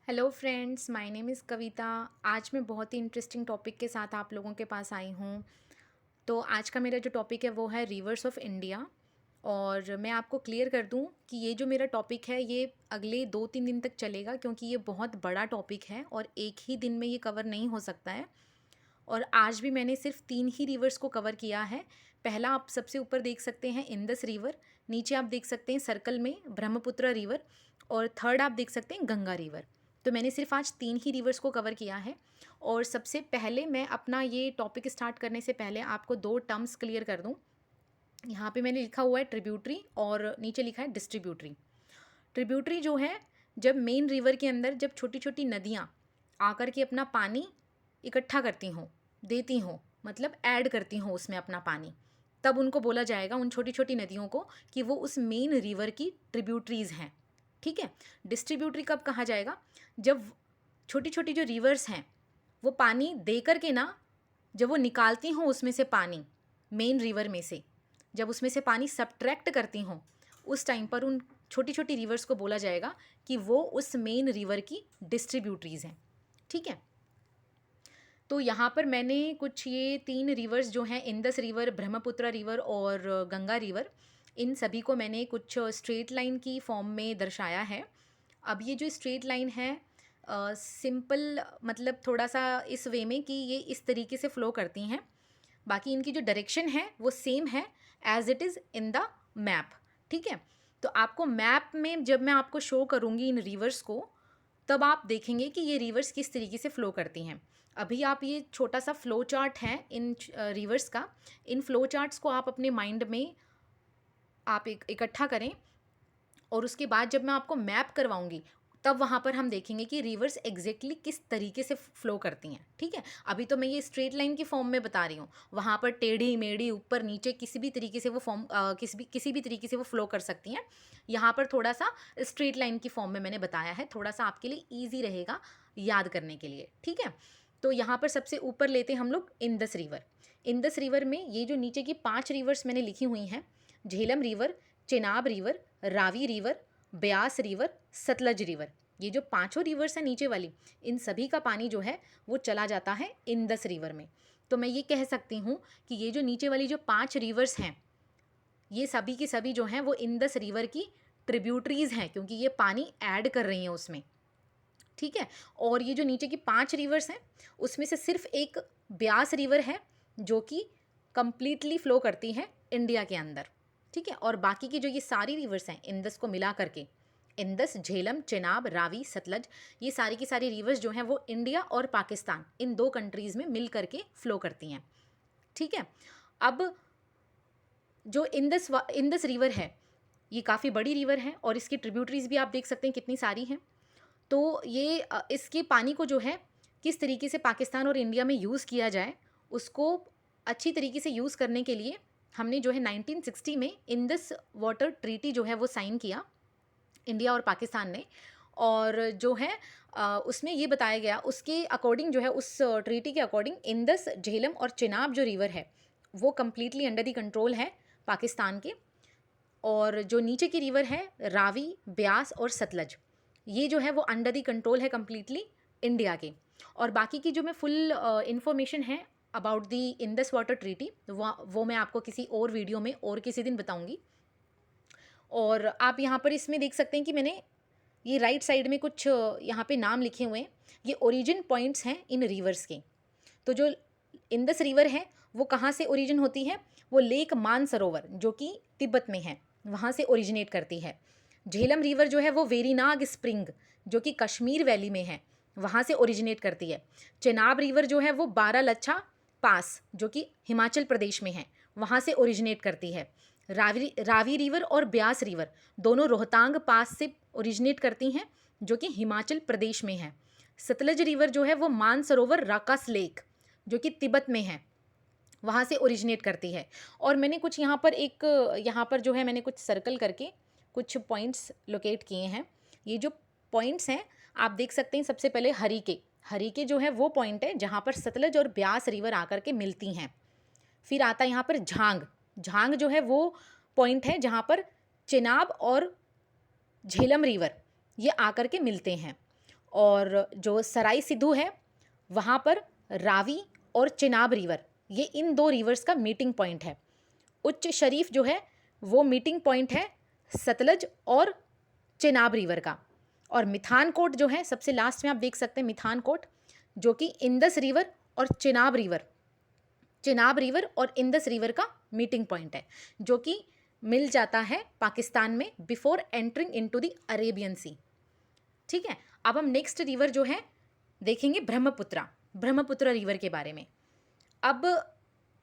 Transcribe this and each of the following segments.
Hello friends, my name is Kavita. आज मैं बहुत ही इंटरेस्टिंग टॉपिक के साथ आप लोगों के पास आई हूँ। तो आज का मेरा जो टॉपिक है वो है रिवर्स ऑफ इंडिया। और मैं आपको क्लियर कर दूँ कि ये जो मेरा टॉपिक है ये अगले 2-3 दिन तक चलेगा, क्योंकि ये बहुत बड़ा टॉपिक है और एक ही दिन में ये कवर नहीं हो सकता है। और आज भी मैंने सिर्फ 3 ही रिवर्स को कवर किया है। पहला आप सबसे ऊपर देख सकते हैं इंदस रिवर, नीचे आप देख सकते हैं सर्कल में ब्रह्मपुत्र रिवर, और थर्ड आप देख सकते हैं गंगा रिवर। तो मैंने सिर्फ आज 3 ही रिवर्स को कवर किया है। और सबसे पहले मैं अपना ये टॉपिक स्टार्ट करने से पहले आपको 2 टर्म्स क्लियर कर दूँ। यहाँ पे मैंने लिखा हुआ है ट्रिब्यूटरी और नीचे लिखा है डिस्ट्रीब्यूटरी। ट्रिब्यूटरी जो है, जब मेन रिवर के अंदर जब छोटी छोटी नदियाँ आकर के अपना पानी इकट्ठा करती हों, देती हों, मतलब ऐड करती हों उसमें अपना पानी, तब उनको बोला जाएगा, उन छोटी छोटी नदियों को, कि वो उस मेन रिवर की ट्रिब्यूटरीज़ हैं। ठीक है। डिस्ट्रीब्यूटरी कब कहा जाएगा? जब छोटी छोटी जो रिवर्स हैं वो पानी दे कर के ना, जब वो निकालती हों उसमें से पानी, मेन रिवर में से जब उसमें से पानी सब्ट्रैक्ट करती हों, उस टाइम पर उन छोटी छोटी रिवर्स को बोला जाएगा कि वो उस मेन रिवर की डिस्ट्रीब्यूटरीज़ हैं। ठीक है। तो यहाँ पर मैंने कुछ ये 3 रिवर्स जो हैं, इंदस रिवर, ब्रह्मपुत्र रिवर और गंगा रिवर, इन सभी को मैंने कुछ स्ट्रेट लाइन की फॉर्म में दर्शाया है। अब ये जो स्ट्रेट लाइन है, सिंपल मतलब थोड़ा सा इस वे में कि ये इस तरीके से फ़्लो करती हैं। बाकी इनकी जो डायरेक्शन है वो सेम है as it is in the map. ठीक है। तो आपको मैप में जब मैं आपको शो करूँगी इन रिवर्स को, तब आप देखेंगे कि ये रिवर्स किस तरीके से फ़्लो करती हैं। अभी आप ये छोटा सा फ़्लो चार्ट है इन रिवर्स का, इन फ़्लो चार्ट्स को आप अपने माइंड में आप इकट्ठा करें, और उसके बाद जब मैं आपको मैप करवाऊंगी, तब वहाँ पर हम देखेंगे कि रिवर्स एग्जैक्टली किस तरीके से फ़्लो करती हैं। ठीक है। अभी तो मैं ये स्ट्रेट लाइन की फॉर्म में बता रही हूँ, वहाँ पर टेढ़ी मेढ़ी ऊपर नीचे किसी भी तरीके से वो फॉर्म किसी भी तरीके से वो फ़्लो कर सकती हैं। यहाँ पर थोड़ा सा स्ट्रेट लाइन की फॉर्म में मैंने बताया है, थोड़ा सा आपके लिए ईजी रहेगा याद करने के लिए। ठीक है। तो यहाँ पर सबसे ऊपर लेते हैं हम लोग इंदस रिवर। इंदस रिवर में ये जो नीचे की 5 रिवर्स मैंने लिखी हुई हैं, Jhelum river, Chenab river, Ravi river, Beas river, Sutlej river, ये जो पांचों रिवर्स हैं नीचे वाली, इन सभी का पानी जो है वो चला जाता है इंदस रिवर में। तो मैं ये कह सकती हूँ कि ये जो नीचे वाली जो 5 रिवर्स हैं, ये सभी की सभी जो हैं वो इंदस रिवर की ट्रिब्यूटरीज़ हैं, क्योंकि ये पानी ऐड कर रही हैं उसमें। ठीक है। और ये जो नीचे की 5 रिवर्स हैं, उसमें से सिर्फ एक ब्यास रिवर है जो कि कंप्लीटली फ़्लो करती है इंडिया के अंदर। ठीक है। और बाकी की जो ये सारी रिवर्स हैं इंदस को मिला करके, इंदस, झेलम, चेनाब, रावी, सतलज, ये सारी की सारी रिवर्स जो हैं वो इंडिया और पाकिस्तान, इन 2 कंट्रीज़ में मिल करके फ़्लो करती हैं। ठीक है। अब जो इंदस रिवर है, ये काफ़ी बड़ी रिवर है और इसकी ट्रिब्यूटरीज़ भी आप देख सकते हैं कितनी सारी हैं। तो ये इसके पानी को जो है किस तरीके से पाकिस्तान और इंडिया में यूज़ किया जाए, उसको अच्छी तरीके से यूज़ करने के लिए हमने जो है 1960 में इंदस वाटर ट्रीटी जो है वो साइन किया, इंडिया और पाकिस्तान ने। और जो है उसमें ये बताया गया, उसके अकॉर्डिंग जो है, उस ट्रीटी के अकॉर्डिंग इंदस, झेलम और चिनाब जो रिवर है वो कम्प्लीटली अंडर द कंट्रोल है पाकिस्तान के। और जो नीचे की रिवर है रावी, ब्यास और सतलज, ये जो है वो अंडर द कंट्रोल है कम्प्लीटली इंडिया के। और बाकी की जो मैं फुल इंफॉर्मेशन है about the Indus water treaty, वो मैं आपको किसी और वीडियो में और किसी दिन बताऊंगी। और आप यहाँ पर इसमें देख सकते हैं कि मैंने ये राइट साइड में कुछ यहाँ पे नाम लिखे हुए हैं, ये ओरिजिन पॉइंट्स हैं इन रिवर्स के। तो जो इंदस रिवर है वो कहाँ से ओरिजिन होती है? वो लेक मानसरोवर जो कि तिब्बत में है, वहाँ से ओरिजिनेट करती है। झेलम रिवर जो है वो वेरीनाग स्प्रिंग जो कि कश्मीर वैली में है, वहाँ से ओरिजिनेट करती है। चेनाब रिवर जो है वो बारालच्छा पास जो कि हिमाचल प्रदेश में है, वहाँ से ओरिजिनेट करती है। रावी रिवर और ब्यास रिवर दोनों रोहतांग पास से ओरिजिनेट करती हैं जो कि हिमाचल प्रदेश में है। सतलज रिवर जो है वो मानसरोवर राकास लेक जो कि तिब्बत में है, वहाँ से ओरिजिनेट करती है। और मैंने कुछ यहाँ पर जो है मैंने कुछ सर्कल करके कुछ पॉइंट्स लोकेट किए हैं। ये जो पॉइंट्स हैं आप देख सकते हैं, सबसे पहले हरीके जो है वो पॉइंट है जहाँ पर सतलज और ब्यास रिवर आकर के मिलती हैं। फिर आता है यहाँ पर झांग जो है वो पॉइंट है जहाँ पर चेनाब और झेलम रिवर ये आकर के मिलते हैं। और जो सराय सिद्धू है वहाँ पर रावी और चिनाब रिवर, ये इन दो रिवर्स का मीटिंग पॉइंट है। उच्च शरीफ जो है वो मीटिंग पॉइंट है सतलज और चिनाब रिवर का। और मिथानकोट जो है सबसे लास्ट में आप देख सकते हैं मिथानकोट, जो कि इंदस रिवर और चिनाब रिवर और इंदस रिवर का मीटिंग पॉइंट है, जो कि मिल जाता है पाकिस्तान में before entering into the Arabian Sea. ठीक है, अब हम नेक्स्ट रिवर जो है देखेंगे ब्रह्मपुत्रा रिवर के बारे में। अब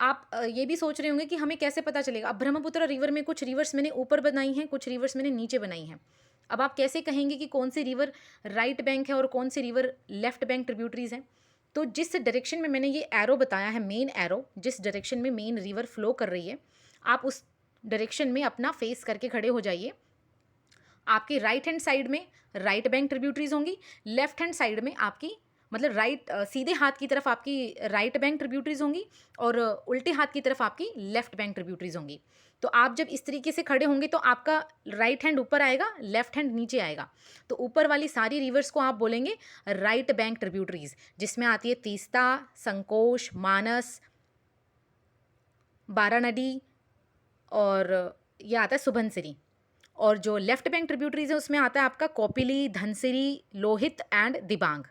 आप ये भी सोच रहे होंगे कि हमें कैसे पता चलेगा। अब ब्रह्मपुत्रा रिवर में कुछ रिवर्स मैंने ऊपर बनाई हैं, कुछ रिवर्स मैंने नीचे बनाई हैं। अब आप कैसे कहेंगे कि कौन सी रिवर राइट बैंक है और कौन सी रिवर लेफ्ट बैंक ट्रिब्यूटरीज हैं? तो जिस डायरेक्शन में मैंने ये एरो बताया है, मेन एरो, जिस डायरेक्शन में मेन रिवर फ्लो कर रही है, आप उस डायरेक्शन में अपना फेस करके खड़े हो जाइए। आपके राइट हैंड साइड में राइट बैंक ट्रिब्यूटरीज होंगी, लेफ्ट हैंड साइड में आपकी मतलब सीधे हाथ की तरफ आपकी राइट बैंक ट्रिब्यूटरीज होंगी और उल्टे हाथ की तरफ आपकी लेफ्ट बैंक ट्रिब्यूटरीज होंगी। तो आप जब इस तरीके से खड़े होंगे तो आपका राइट हैंड ऊपर आएगा, लेफ्ट हैंड नीचे आएगा। तो ऊपर वाली सारी रिवर्स को आप बोलेंगे राइट बैंक ट्रिब्यूटरीज, जिसमें आती है तीस्ता, संकोश, मानस, बारानदी और ये आता है सुबनसिरी। और जो लेफ्ट बैंक ट्रिब्यूटरीज है उसमें आता है आपका कोपिली, धनसिरी, लोहित एंड दिबांग।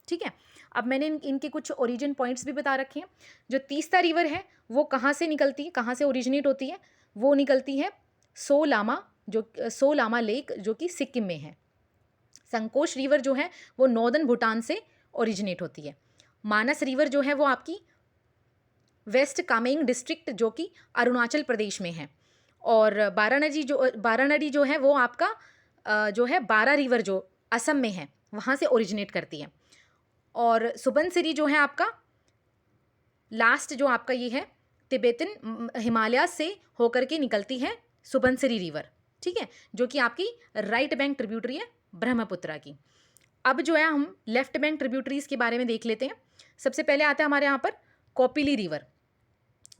ठीक है, अब मैंने इनके कुछ ओरिजिन पॉइंट्स भी बता रखे हैं। जो तीस्ता रिवर है वो कहाँ से निकलती है, कहाँ से ओरिजिनेट होती है? वो निकलती है सोलामा लेक, जो कि सिक्किम में है। संकोश रिवर जो है वो नॉर्दर्न भूटान से ओरिजिनेट होती है। मानस रिवर जो है वो आपकी वेस्ट कामेंग डिस्ट्रिक्ट, जो कि अरुणाचल प्रदेश में है। और बारानदी जो है वो आपका जो है बारा रिवर जो असम में है वहाँ से ओरिजिनेट करती है। और सुबनसिरी जो है आपका लास्ट जो आपका ये है तिब्बतन हिमालय से होकर के निकलती है सुबनसिरी रिवर। ठीक है, जो कि आपकी राइट बैंक ट्रिब्यूटरी है ब्रह्मपुत्रा की। अब जो है हम लेफ्ट बैंक ट्रिब्यूटरीज के बारे में देख लेते हैं। सबसे पहले आता है हमारे यहाँ पर कोपिली रिवर,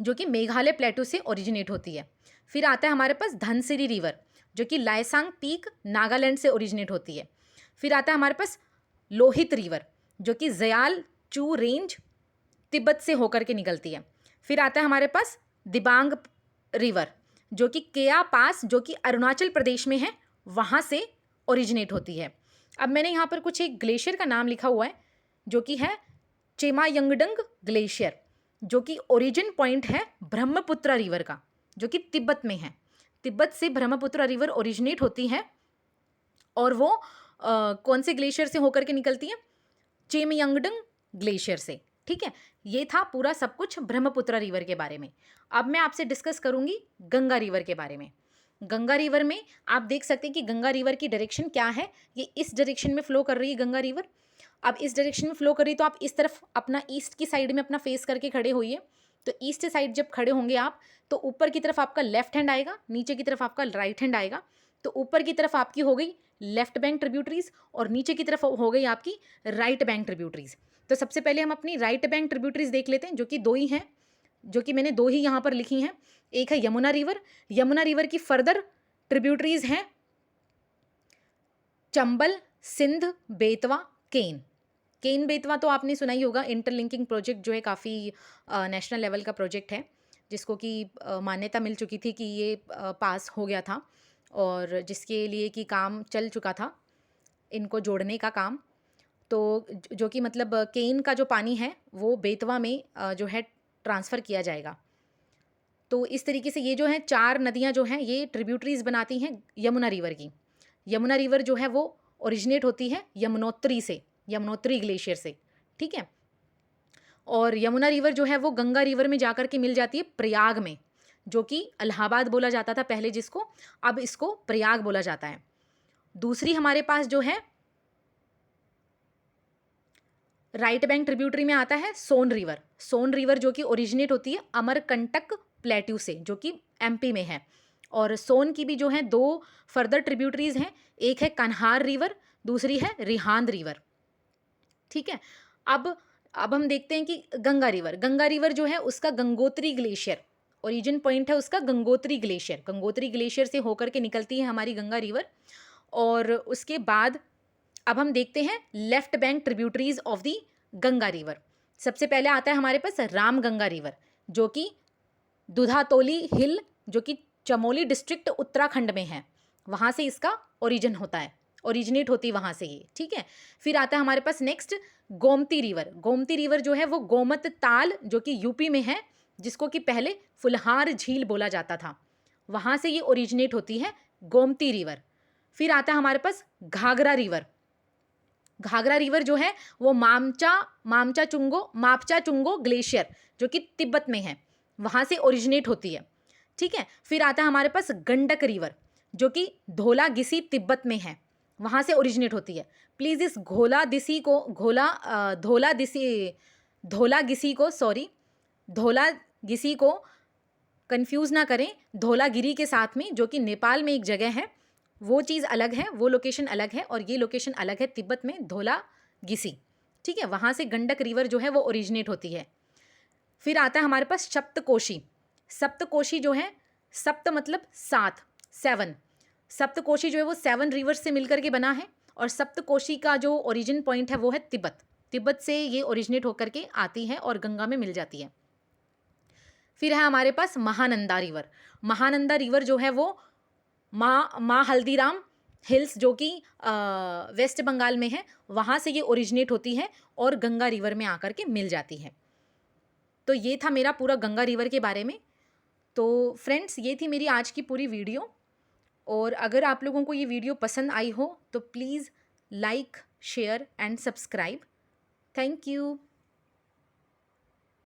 जो कि मेघालय प्लेटू से ओरिजिनेट होती है। फिर आता है हमारे पास धनसिरी रिवर, जो कि लाइसांग पीक नागालैंड से ओरिजिनेट होती है। फिर आता है हमारे पास लोहित रिवर, जो कि जयाल चू रेंज तिब्बत से होकर के निकलती है। फिर आता है हमारे पास दिबांग रिवर, जो कि केया पास, जो कि अरुणाचल प्रदेश में है, वहाँ से ओरिजिनेट होती है। अब मैंने यहाँ पर कुछ एक ग्लेशियर का नाम लिखा हुआ है, जो कि है चेमायंगडंग ग्लेशियर, जो कि ओरिजिन पॉइंट है ब्रह्मपुत्रा रिवर का, जो कि तिब्बत में है। तिब्बत से ब्रह्मपुत्रा रिवर ओरिजिनेट होती है और वो कौन से ग्लेशियर से होकर के निकलती है? चेमयंगडंग ग्लेशियर से। ठीक है, ये था पूरा सब कुछ ब्रह्मपुत्रा रिवर के बारे में। अब मैं आपसे डिस्कस करूंगी गंगा रिवर के बारे में। गंगा रिवर में आप देख सकते हैं कि गंगा रिवर की डायरेक्शन क्या है। ये इस डायरेक्शन में फ्लो कर रही है गंगा रिवर। अब इस डायरेक्शन में फ्लो कर रही है तो आप इस तरफ अपना ईस्ट की साइड में अपना फेस करके खड़े होइए। तो ईस्ट साइड जब खड़े होंगे आप, तो ऊपर की तरफ आपका लेफ्ट हैंड आएगा, नीचे की तरफ आपका राइट हैंड आएगा। तो ऊपर की तरफ आपकी हो गई लेफ्ट बैंक ट्रिब्यूटरीज और नीचे की तरफ हो गई आपकी राइट बैंक ट्रिब्यूटरीज। तो सबसे पहले हम अपनी राइट बैंक ट्रिब्यूटरीज देख लेते हैं, जो कि दो ही हैं, जो कि मैंने दो ही यहाँ पर लिखी हैं। एक है यमुना रिवर। यमुना रिवर की फर्दर ट्रिब्यूटरीज हैं चंबल, सिंध, बेतवा, केन बेतवा तो आपने सुना ही होगा। इंटरलिंकिंग प्रोजेक्ट जो है काफ़ी नेशनल लेवल का प्रोजेक्ट है, जिसको कि मान्यता मिल चुकी थी कि ये पास हो गया था और जिसके लिए कि काम चल चुका था, इनको जोड़ने का काम। तो जो कि मतलब केन का जो पानी है वो बेतवा में जो है ट्रांसफ़र किया जाएगा। तो इस तरीके से ये जो है चार नदियाँ जो हैं ये ट्रिब्यूटरीज बनाती हैं यमुना रिवर की। यमुना रिवर जो है वो ओरिजिनेट होती है यमुनोत्री ग्लेशियर से। ठीक है, और यमुना रिवर जो है वो गंगा रिवर में जाकर के मिल जाती है प्रयाग में, जो कि इलाहाबाद बोला जाता था पहले जिसको, अब इसको प्रयाग बोला जाता है। दूसरी हमारे पास जो है राइट बैंक ट्रिब्यूटरी में आता है सोन रिवर जो कि ओरिजिनेट होती है अमरकंटक प्लेट्यू से, जो कि एमपी में है। और सोन की भी जो है दो फर्दर ट्रिब्यूटरीज हैं, एक है कन्हार रिवर, दूसरी है रिहांद रिवर। ठीक है, अब हम देखते हैं कि गंगा रिवर जो है उसका गंगोत्री ग्लेशियर ओरिजिन पॉइंट है, उसका गंगोत्री ग्लेशियर से होकर के निकलती है हमारी गंगा रिवर। और उसके बाद अब हम देखते हैं left bank tributaries of the Ganga river. सबसे पहले आता है हमारे पास राम गंगा रिवर, जो कि दुधातोली हिल, जो कि चमोली डिस्ट्रिक्ट उत्तराखंड में है, वहाँ से इसका ओरिजिन होता है, ओरिजिनेट होती है वहाँ से ये, ठीक है। फिर आता है हमारे पास next Gomti river. Gomti river जो है वो गोमत ताल, जो कि यूपी में है, जिसको कि पहले फुलहार झील बोला जाता था, वहाँ से ये ओरिजिनेट होती है गोमती रिवर। फिर आता है हमारे पास घाघरा रिवर। घाघरा रिवर जो है वो मापचा चुंगो ग्लेशियर, जो कि तिब्बत में है, वहाँ से ओरिजिनेट होती है, ठीक है। फिर आता है हमारे पास गंडक रिवर, जो कि धौलागिसी तिब्बत में है, वहाँ से ओरिजिनेट होती है। प्लीज़ इस धौलागिसी को कंफ्यूज ना करें धौलागिरी के साथ में, जो कि नेपाल में एक जगह है, वो चीज़ अलग है, वो लोकेशन अलग है, और ये लोकेशन अलग है तिब्बत में धौलागिसी, ठीक है। वहाँ से गंडक रिवर जो है वो ओरिजिनेट होती है। फिर आता है हमारे पास सप्तकोशी। सप्तकोशी जो है, सप्त मतलब 7, सप्तकोशी जो है वो 7 रिवर्स से मिलकर के बना है, और सप्तकोशी का जो ओरिजिन पॉइंट है वो है तिब्बत से ये ओरिजिनेट होकर के आती है और गंगा में मिल जाती है। फिर है हमारे पास महानंदा रिवर। महानंदा रिवर जो है वो माँ हल्दीराम हिल्स, जो कि वेस्ट बंगाल में है, वहाँ से ये ओरिजिनेट होती है और गंगा रिवर में आकर के मिल जाती है। तो ये था मेरा पूरा गंगा रिवर के बारे में। तो फ्रेंड्स, ये थी मेरी आज की पूरी वीडियो, और अगर आप लोगों को ये वीडियो पसंद आई हो तो please like, share and subscribe. Thank you.